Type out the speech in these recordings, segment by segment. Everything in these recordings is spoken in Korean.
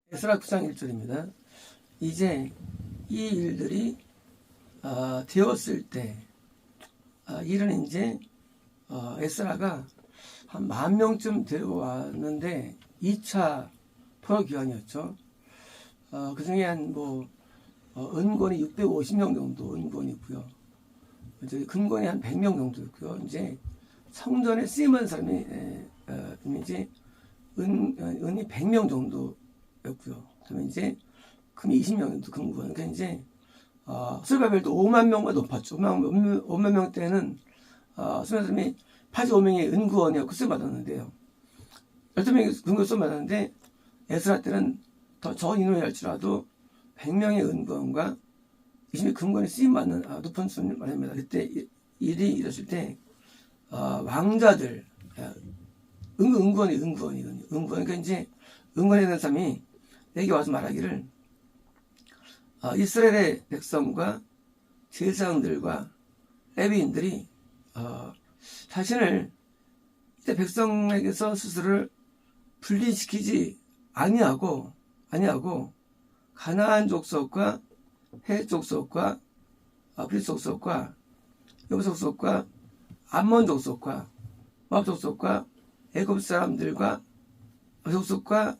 에스라 9장 1절입니다. 이제 이 일들이 되었을 때 일은 이제 에스라가 한 10,000명쯤 데려왔는데 2차 포로기환이었죠. 그 중에 은권이 650명 정도 은권이고요. 이제 금권이 한 100명 정도였고요. 이제 성전에 쓰임한 사람이 이제 은이 100명 정도였고요. 그다음에 이제 금이 20명 정도 금권. 그러니까 이제 스룹바벨도 5만 명보다 높았죠. 5만 명 때는 스룹바벨이 85명의 은구원이었고 쓰임 받았는데요. 12명의 금권 쓰임 받았는데 에스라 때는 더 적은 인원이 할지라도 100명의 은구원과 20명의 금권이 쓰임 받는 높은 수를 말합니다. 그때 일이 일었을 때 왕자들 은구원이 그러니까 이제 은구원에 있는 사람이 내게 와서 말하기를 이스라엘의 백성과 제사장들과 레위인들이 자신을 이때 백성에게서 스스로를 분리시키지 아니하고 가나안 족속과 헷 족속과 브릿 족속과 여부 족속과 암몬 족속과 모압 족속과 애굽 사람들과 족속과의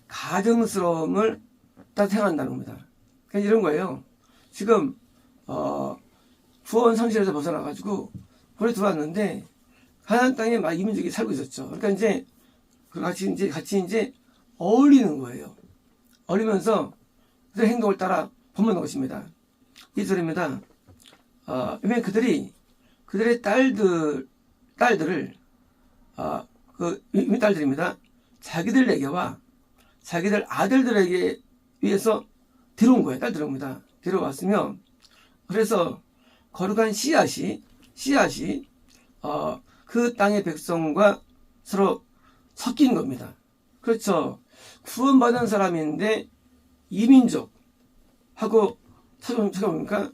가증스러움을 다 행한다는 겁니다. 그러니까 이런 거예요. 지금 구원 상실에서 벗어나가지고 본에 들어왔는데 가나안 땅에 막 이민족이 살고 있었죠. 그러니까 이제 같이 이제 어울리는 거예요. 어울리면서 그들의 행동을 따라 본받는 것입니다. 이 절입니다. 왜냐면 그들의 딸들을 딸들입니다. 자기들에게와 자기들 아들들에게 위해서 데려온 거예요. 딸들입니다. 데려왔으며 그래서 거룩한 씨앗이 그 땅의 백성과 서로 섞인 겁니다. 그렇죠. 구원받은 사람인데 이민족하고 찾아보니까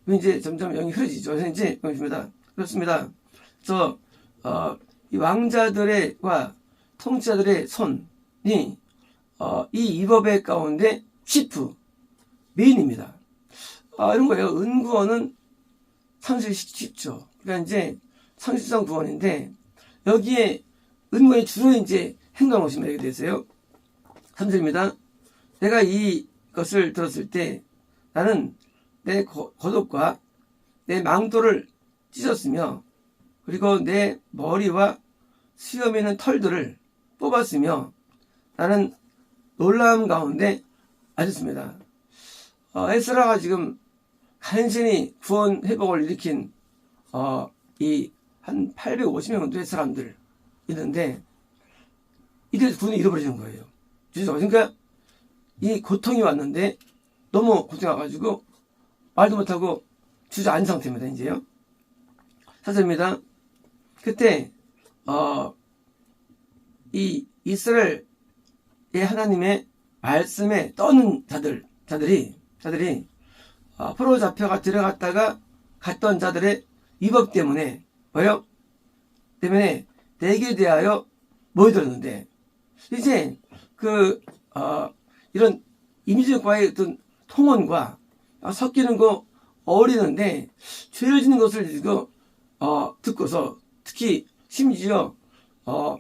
이제 점점 영이 흐려지죠. 그래서 이제 그렇습니다. 그래서 이 왕자들과 통치자들의 손이 이 이법의 가운데 치프 메인입니다. 이런 거예요. 은구원은 상실시키죠. 그러니까 이제 상실성 구원인데 여기에 은구원이 주로 이제 행동하는 것이 말이 되세요. 3절입니다. 내가 이것을 들었을 때 나는 내 겉옷과 내 망토를 찢었으며 그리고 내 머리와 수염에 있는 털들을 뽑았으며 나는 놀라움 가운데 앉았습니다. 에스라가 지금 간신히 구원 회복을 일으킨 이 한 850명 정도의 사람들 있는데 이들에서 구원을 잃어버리는 거예요. 그러니까 이 고통이 왔는데 너무 고통이 와가지고 말도 못하고 주저앉은 상태입니다. 이제요. 사절입니다. 그때 이 이스라엘의 하나님의 말씀에 떠는 자들이 포로 잡혀가 들어갔다가 갔던 자들의 위법 때문에 때문에 내게 대하여 모여들었는데 이제 이런 이민족과의 어떤 통혼과 섞이는 거 어울리는데 죄를 짓는 것을 듣고서 특히 심지어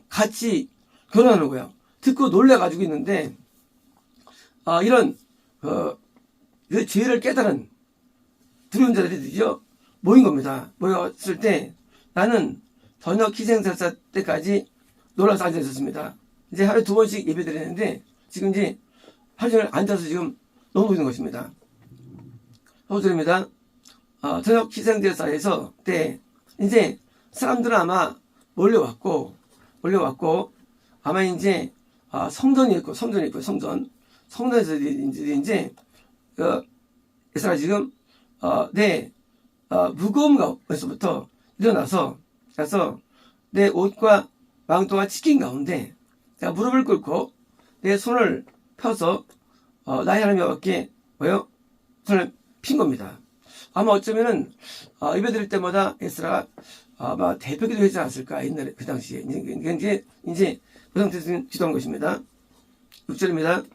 같이 결혼하는 거예요. 듣고 놀래가지고 있는데 이런 그 죄를 깨달은 두려운 자들이 드디어 모인 겁니다. 모였을 때 나는 저녁 희생제사 때까지 놀라서 앉아 있었습니다. 이제 하루에 2번씩 예배 드리는데 지금 이제 하루 종일 앉아서 지금 너무 있는 것입니다. 호절입니다. 저녁 희생제사에서 때 이제 사람들은 아마 몰려왔고 아마 이제 성전이 있고 성전에서 이제 에스라 지금 무거운 가운데서부터 일어나서 내 옷과 망토가 찢긴 가운데 내가 무릎을 꿇고 내 손을 펴서 나의 하나님 여호와께 손을 핀 겁니다. 아마 어쩌면은 예배 드릴 때마다 에스라가 아마 대표기도 하지 않았을까 옛날에 그 당시에 이제 그 상태에서 기도한 것입니다. 6절입니다.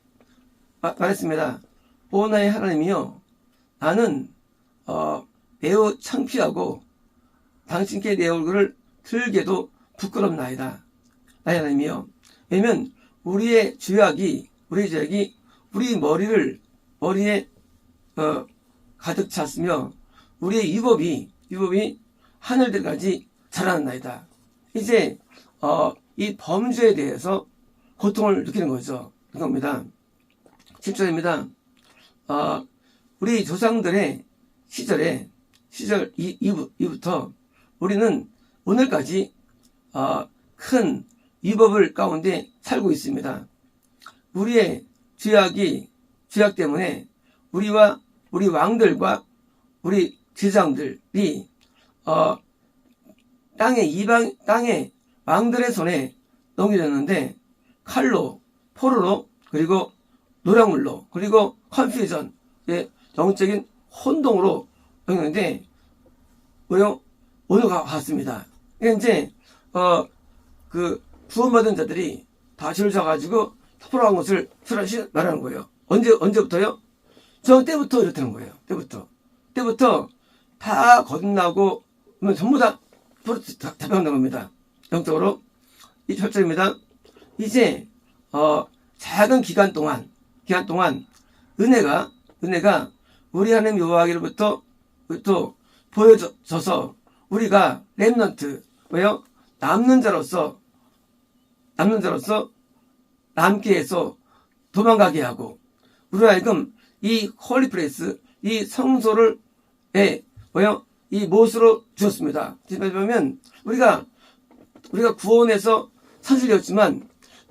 말했습니다. 오 나의 하나님이여, 나는 매우 창피하고 당신께 내 얼굴을 들게도 부끄럽나이다. 나의 하나님이여. 왜냐면 우리의 죄악이 우리 머리에 가득 찼으며 우리의 유법이 하늘들까지 자라났나이다. 이제 이 범죄에 대해서 고통을 느끼는 거죠. 그겁니다. 10절입니다. 우리 조상들의 시절 이후부터 우리는 오늘까지 큰 위법 가운데 살고 있습니다. 우리의 죄악 때문에 우리 왕들과 우리 제사장들이 땅의 왕들의 손에 넘겨졌는데, 칼로, 포로로, 그리고 노략물로, 그리고 컨퓨전, 영적인 혼동으로 넘겼는데, 오늘과 같습니다. 이제 구원받은 자들이 다 줄을 서가지고 포로한 것을 말하는 거예요. 언제부터요? 저 때부터 이렇다는 거예요. 때부터 다 거듭나고 전부 다 잡혀간다는 겁니다. 영적으로. 이 8절입니다. 이제 작은 기간 동안 은혜가 우리 하나님 여호와께로부터 보여져서 우리가 렘넌트, 남는 자로서 남게 해서 도망가게 하고, 우리가 하여금 이 홀리플레이스, 이 성소를 이 못으로 주었습니다. 지금 보면 우리가 구원해서 산술되었지만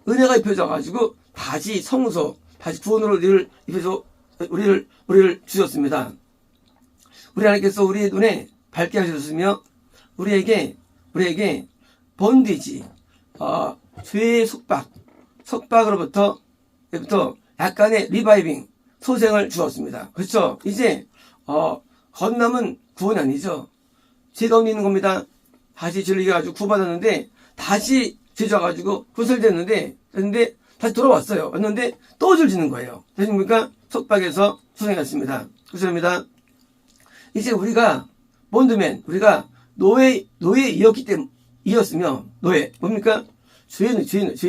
은혜가 입혀져 가지고 다시 성소, 다시 구원으로 우리를 입혀서 우리를 주셨습니다. 우리 하나님께서 우리의 눈에 밝게 하셨으며 우리에게 본디지, 죄의 속박으로부터 약간의 리바이빙, 소생을 주었습니다. 그렇죠? 이제 건남은 구원이 아니죠. 죄가 있는 겁니다. 다시 죄를 이겨가지고 구원받았는데 다시 죄 져가지고 구설됐는데 다시 돌아왔어요. 왔는데 또 죄를 짓는 거예요. 그러니까 속박에서 소생했습니다. 그렇습니다. 이제 우리가 본드맨, 우리가 노예 이었으며, 노예 뭡니까? 죄의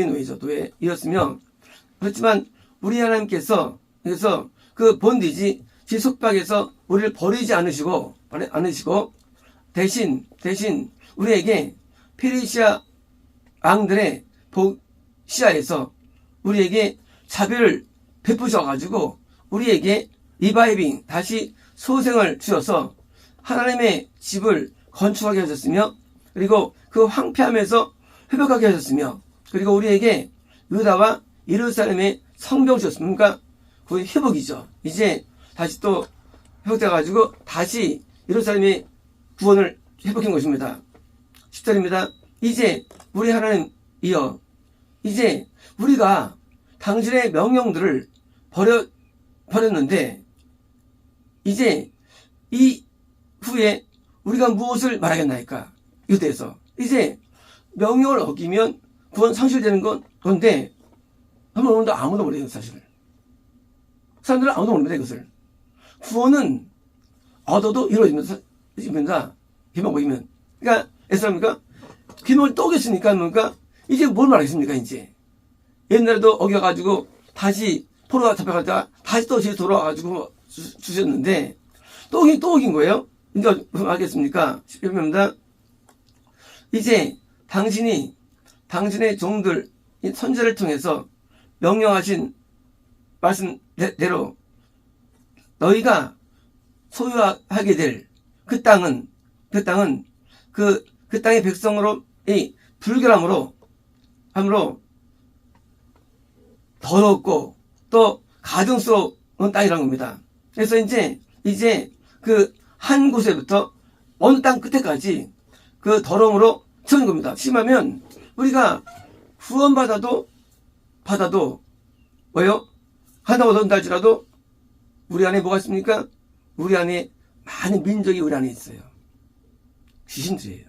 노예죠. 노예 이었으며, 그렇지만 우리 하나님께서 그래서 그 본디지, 지 속박에서 우리를 버리지 않으시고 대신 우리에게 페르시아 왕들의 시야에서 우리에게 자비를 베푸셔가지고 우리에게 리바이빙, 다시 소생을 주셔서 하나님의 집을 건축하게 하셨으며, 그리고 그 황폐함에서 회복하게 하셨으며, 그리고 우리에게 유다와 예루살렘의 성벽을 주셨습니까? 그 회복이죠. 이제 다시 또 회복돼가지고 다시 예루살렘의 구원을 회복한 것입니다. 10절입니다. 이제 우리 하나님이여, 이제 우리가 당신의 명령들을 버렸는데 이제 이 후에 우리가 무엇을 말하겠나이까? 유대에서 이제 명령을 어기면 구원 상실되는 건데 아무도 모르겠어요. 사실을 사람들은 아무도 모릅니다. 이것을 구원은 얻어도 이루어집니다. 기만 보이면. 그러니까 애써합니까? 기만을 또 어겼으니까 뭡니까? 이제 뭘 말하겠습니까? 이제 옛날에도 어겨가지고 다시 포로가 잡혀갔다가 다시 또 돌아와가지고 주셨는데 또 어긴 거예요. 이제 무슨 하겠습니까? 11절입니다. 이제 당신의 종들 선지자를 통해서 명령하신 말씀대로 너희가 소유하게 될 그 땅은 그 땅의 백성으로 불결함으로 더럽고 또 가증스러운 땅이라는 겁니다. 그래서 이제 그 한 곳에부터 어느 땅 끝에까지 그 더러움으로 채우는 겁니다. 심하면 우리가 구원받아도 하나가 얻는다 할지라도 우리 안에 뭐가 있습니까? 우리 안에 많은 민족이 우리 안에 있어요. 귀신들이에요.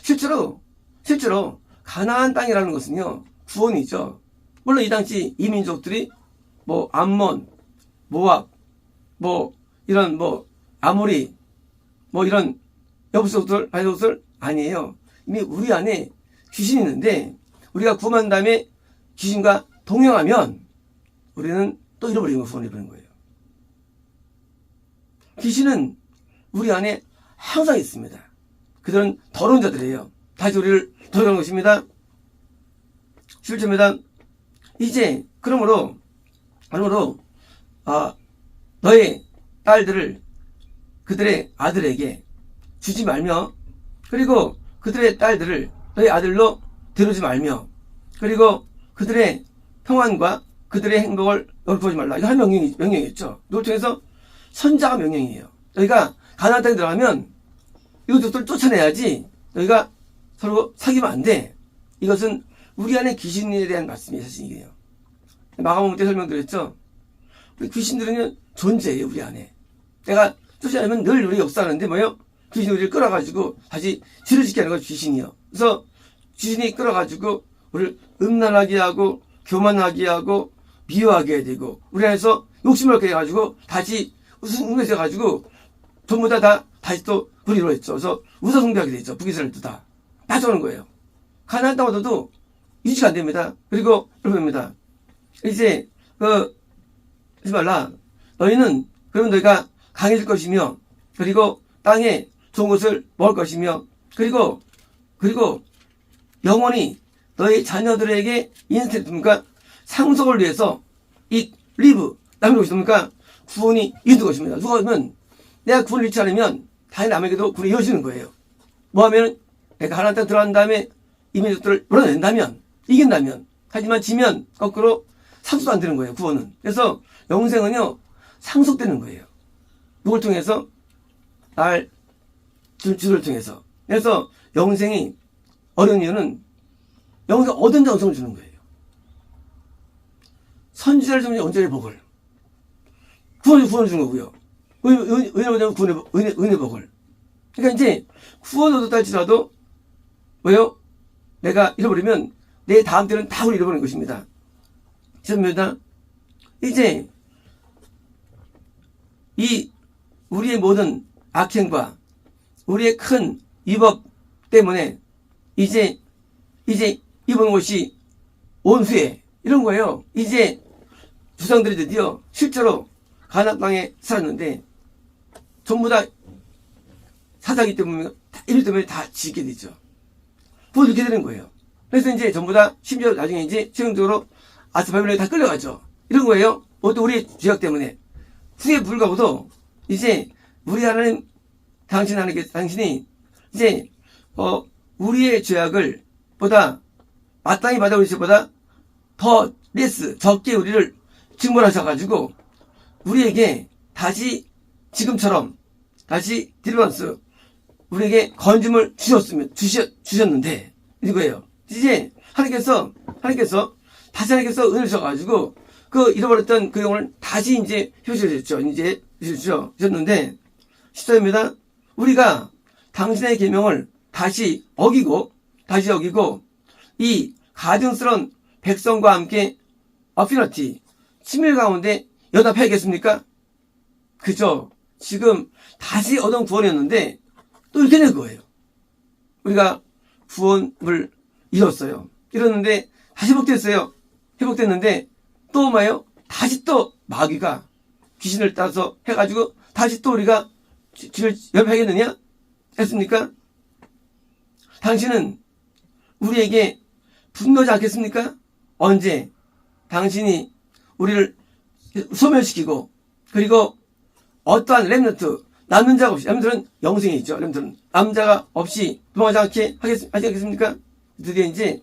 실제로 가나안 땅이라는 것은요, 구원이죠. 물론 이 당시 이민족들이 뭐 암몬, 모압, 뭐 이런 뭐 아모리, 뭐 이런 여부족들, 바이족들 아니에요. 이미 우리 안에 귀신이 있는데 우리가 구원한 다음에 귀신과 동행하면 우리는 또 잃어버리는 거 구원해버리는 거예요. 귀신은 우리 안에 항상 있습니다. 그들은 더러운 자들이에요. 다시 우리를 더러운 것입니다. 11절입니다. 이제 그러므로 너의 딸들을 그들의 아들에게 주지 말며, 그리고 그들의 딸들을 너의 아들로 데려오지 말며, 그리고 그들의 평안과 그들의 행복을 너를 보지 말라. 이거 한 명령이었죠. 이걸 통해서 선자가 명령이에요. 너희가 가나안 땅에 들어가면 이것들을 쫓아내야지 너희가 서로 사귀면 안 돼. 이것은 우리 안에 귀신에 대한 말씀이 사실이에요. 마가복음 때 설명드렸죠. 우리 귀신들은 존재예요. 우리 안에. 내가 쫓아내면 늘 우리 역사하는데 뭐예요? 귀신이 우리를 끌어가지고 다시 죄를 짓게 하는 거 귀신이요. 그래서 귀신이 끌어가지고 우리를 음란하게 하고 교만하게 하고 미워하게 되고 우리 안에서 욕심을 얻게 해가지고 다시 우상숭배해 가지고 전부 다 다시 또 불의로 했죠. 그래서 우상숭배하게 되죠. 북이스라엘도 다 빠져오는 거예요. 가나안 땅 얻어도 유지가 안 됩니다. 그리고 여러분입니다. 이제 하지 말라. 너희는 그러면 너희가 강해질 것이며, 그리고 땅에 좋은 것을 먹을 것이며, 그리고 영원히 너희 자녀들에게 인생을 둡니까? 상속을 위해서 이 리브 남은 것이 뭡니까? 구원이 이루어질 것입니다. 누가 하면 내가 구원을 잃지 않으면 당연히 남에게도 구원이 이루어지는 거예요. 뭐 하면 내가 하나님 땅 들어간 다음에 이민족들을 몰아낸다면, 이긴다면, 하지만 지면 거꾸로 상속도 안 되는 거예요. 구원은. 그래서 영생은요 상속되는 거예요. 누굴 통해서? 주를 통해서. 그래서 영생이 어려운 이유는 영생 얻은 자 영생을 주는 거예요. 선지자를 주면 언제의 복을, 구원을 주는 거고요. 은혜를 얻으면 은혜 복을. 그러니까 이제 구원 얻었다 할지라도 뭐요? 내가 잃어버리면 내 다음 때는 다 잃어버리는 것입니다. 죄송합니다. 이제 이 우리의 모든 악행과 우리의 큰 위법 때문에 이제 입은 옷이 온 후에 이런 거예요. 이제 조상들이 드디어 실제로 가나안 땅에 살았는데 전부 다 사사기 때문에 일 때문에 다 지게 되죠. 보여주게 되는 거예요. 그래서 이제 전부 다 심지어 나중에 이제 최종적으로 아스바빌론에 다 끌려가죠. 이런 거예요. 또 우리 죄악 때문에. 후에 불구하고도 이제 우리 하나님 당신이 이제 우리의 죄악을 보다 마땅히 받아올 것보다 더 적게 우리를 증벌하셔가지고 우리에게 다시 지금처럼 다시 딜리버런스 우리에게 건짐을 주셨는데 이거예요. 이제 하나님께서 다시 은혜를 주셔가지고 그 잃어버렸던 그 영혼을 다시 이제 회수해줬죠. 이제 주셨는데 14절입니다. 우리가 당신의 계명을 다시 어기고 이 가증스러운 백성과 함께 어피너티 친밀 가운데 연합해야겠습니까? 그죠? 지금 다시 얻은 구원이었는데 또 이렇게 된 거예요. 우리가 구원을 잃었어요. 잃었는데 다시 회복됐는데 또 뭐예요? 다시 또 마귀가 귀신을 따서 해가지고 다시 또 우리가 죄를 연합하겠느냐? 했습니까? 당신은 우리에게 분노하지 않겠습니까? 언제 당신이 우리를 소멸시키고 그리고 어떠한 렘넌트 남는 자가 없이, 렘넌트는 영생이 있죠. 렘넌트는 남자가 없이 도망하지 않게 하겠습니까? 드디어 이제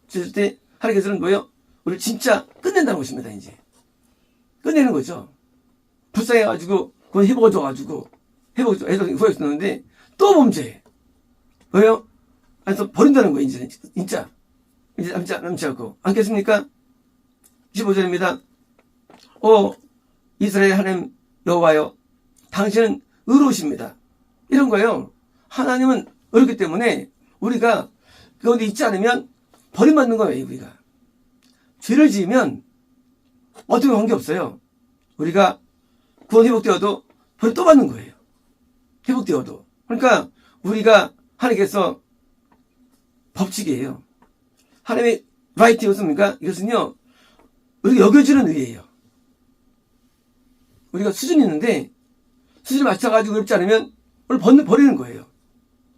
주실 때 하나님께서는 뭐예요? 우리를 진짜 끝낸다는 것입니다. 이제 끝내는 거죠. 불쌍해가지고 그건 회복해줘가지고 후회했었는데 또 범죄해. 왜요? 그래서 버린다는 거예요. 이제 진짜 남지 않고 않겠습니까? 25절입니다. 오 이스라엘 하나님 여호와여, 당신은 의로우십니다. 이런 거예요. 하나님은 의롭기 때문에 우리가 그런데 있지 않으면 버림받는 거예요. 우리가 죄를 지으면 어떻게 관계없어요. 우리가 구원 회복되어도 벌 또 받는 거예요. 회복되어도. 그러니까 우리가 하나님께서 법칙이에요. 하나님의 라이트 이것입니까? 이것은요, 우리가 여겨주는 의예요. 우리가 수준이 있는데 수준을 맞춰가지고 어렵지 않으면 오늘 버리는 거예요.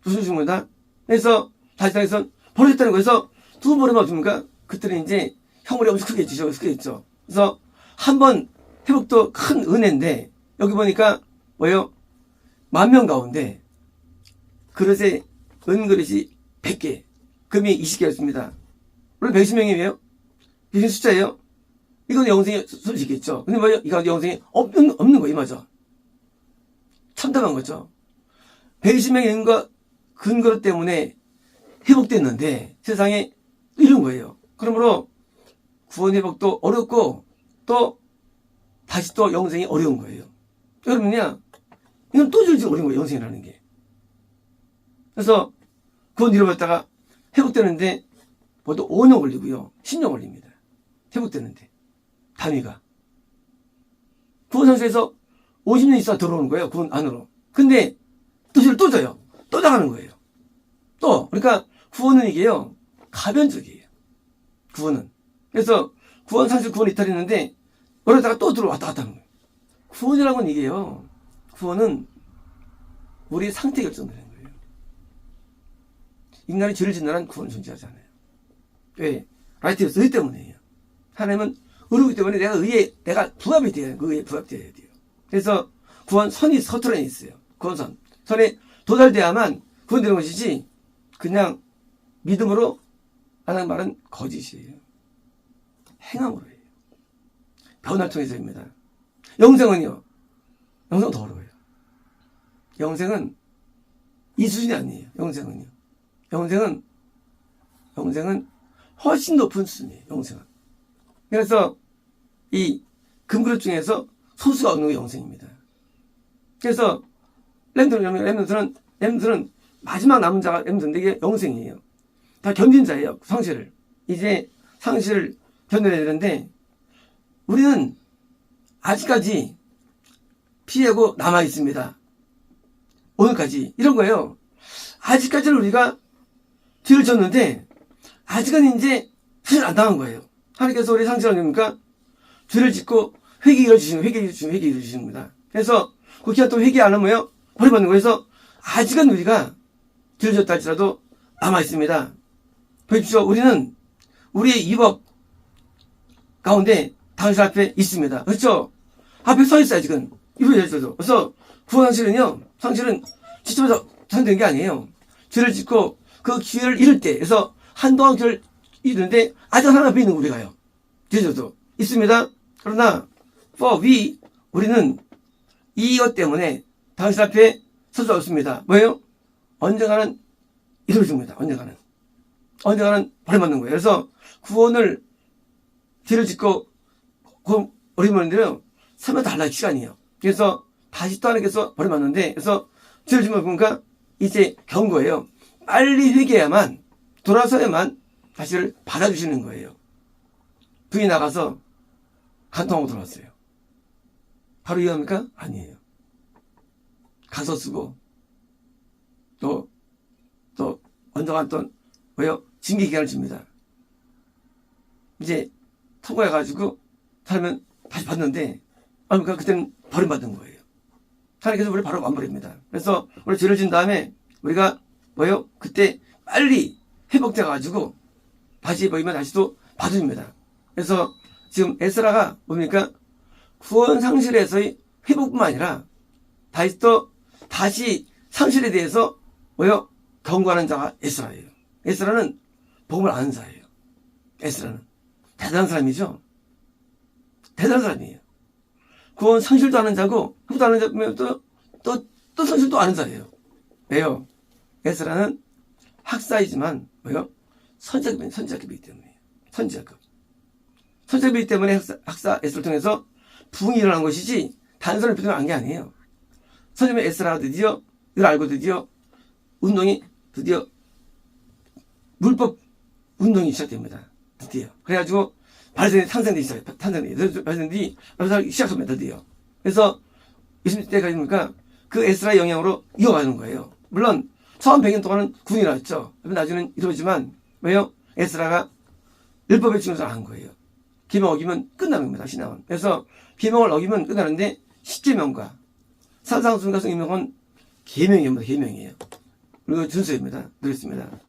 무슨 중입니다. 그래서 다시 당해서 버렸다는 거에서 두 번 버리면 어떻습니까? 그때는 이제 형벌이 엄청 크게 지죠. 크게 있죠. 그래서 한 번 회복도 큰 은혜인데 여기 보니까 뭐예요? 10,000명 가운데 그릇에 은그릇이 100개, 금이 20개였습니다. 물론 120명이에요. 이게 숫자예요. 이건 영생이 솔직히 있죠. 근데 뭐예요? 이 가운데 영생이 없는 거예요. 맞아. 참담한 거죠. 120명의 은과 근거릇 때문에 회복됐는데 세상에 이런 거예요. 그러므로 구원 회복도 어렵고 또 다시 또 영생이 어려운 거예요. 여러분냐? 이건 또 줄지 어려운 거예요. 영생이라는 게. 그래서 구원 잃어버렸다가 회복되는데 모두 5년 걸리고요. 10년 걸립니다. 회복되는데. 단위가. 구원 상태에서 50년 있어 들어오는 거예요. 구원 안으로. 근데 뜻을 또 져요. 또 나가는 거예요. 또. 그러니까 구원은 이게요. 가변적이에요. 구원은. 그래서 구원 상실 구원 이탈했는데 그러다가 또 들어왔다 갔다 하는 거예요. 구원이라는 건 이게요. 구원은 우리 상태 결정되는 거예요. 인간이 죄를 짓는 구원은 존재하지 않아요. 왜? 라이트에서 의 때문이에요. 하나님은 의로우기 때문에 내가 부합이 돼야 돼요. 그 의에 부합되어야 돼요. 그래서 구원 선이 서투른에 있어요. 구원선. 선에 도달돼야만 구원되는 것이지 그냥 믿음으로 하는 말은 거짓이에요. 행함으로 해요. 변화를 통해서입니다. 영생은요. 영생은 더 어려워요. 영생은 이 수준이 아니에요. 영생은요. 영생은 훨씬 높은 수준이에요. 영생은. 그래서 이 금그릇 중에서 소수가 없는 게 영생입니다. 그래서 렘넌트는 마지막 남은 자가 렘넌트인데 이게 영생이에요. 다 견딘 자예요. 상실을. 이제 상실을 견뎌내야 되는데 우리는 아직까지 피하고 남아 있습니다. 오늘까지 이런 거예요. 아직까지는 우리가 죄를 졌는데 아직은 이제 사실 안 당한 거예요. 하나님께서 우리 상실을 합니까? 죄를 짓고 회개 이루어주시는 겁니다. 그래서 그 기간 동안 회개 안 하면요 버림받는 거예요. 그래서 아직은 우리가 죄를 졌다 할지라도 남아 있습니다. 보십시오. 우리는 우리의 위법 가운데 당신 앞에 있습니다. 그렇죠? 앞에 서 있어요. 아직은 이불이 열려도. 그래서 구원 상실은 지점에서 전된 게 아니에요. 죄를 짓고 그 기회를 잃을 때, 그래서 한동안 기회를 잃는데 아직 하나님 앞에 있는 우리가요. 죄져도 있습니다. 그러나 우리는 이것 때문에 당신 앞에 설 수 없습니다. 뭐예요? 언젠가는 이루어집니다. 언젠가는 버림받는 거예요. 그래서 구원을 죄를 짓고 어리버리는데요. 삶은 달라요. 시간이에요. 그래서 다시 또 하나님께서 버림받는데 그래서 죄를 짓면 보니까 이제 경고예요. 빨리 회개해야만 돌아서야만 다시를 받아주시는 거예요. 부인이 나가서 간통하고 들어왔어요. 바로 이해합니까? 아니에요. 가서 쓰고 또 언젠가 또 징계 기간을 줍니다. 이제 통과해가지고 살면 다시 받는데 그러니까 그때는 버림받는 거예요. 하나님께서 우리를 바로 안 버립니다. 그래서 우리 죄를 진 다음에 우리가 그때 빨리 회복돼가지고 다시 보이면 다시 또 받아줍니다. 그래서 지금 에스라가 뭡니까? 구원 상실에서의 회복뿐만 아니라 다시 상실에 대해서 경고하는 자가 에스라예요. 에스라는 복음을 아는 자예요. 에스라는 대단한 사람이죠. 대단한 사람이에요. 구원 상실도 아는 자고 회복도 아는 자면 또 상실도 아는 자예요. 왜요? 에스라는 학사이지만 선지자급이기 때문이에요. 선지자급이기 때문에 학사 에스라를 통해서 부흥이 일어난 것이지 단선을 비롯한 게 아니에요. 선지자 에스라가 드디어 이걸 알고 드디어 물법 운동이 시작됩니다. 드디어. 그래가지고 바리새인이 탄생돼 있어요. 바리새인들이 시작한 메더드예요. 그래서 예수님 때까지 보니까 그 에스라의 영향으로 이어가는 거예요. 물론 처음 100년 동안은 군이라 했죠. 나중에는 이러지만 왜요? 에스라가 율법의 증거를 한 거예요. 계명 어기면 끝나는 겁니다. 신앙은. 그래서 계명을 어기면 끝나는데 십계명과 산상순과 성계명은 계명입니다. 계명이에요. 그리고 준수입니다. 그렇습니다.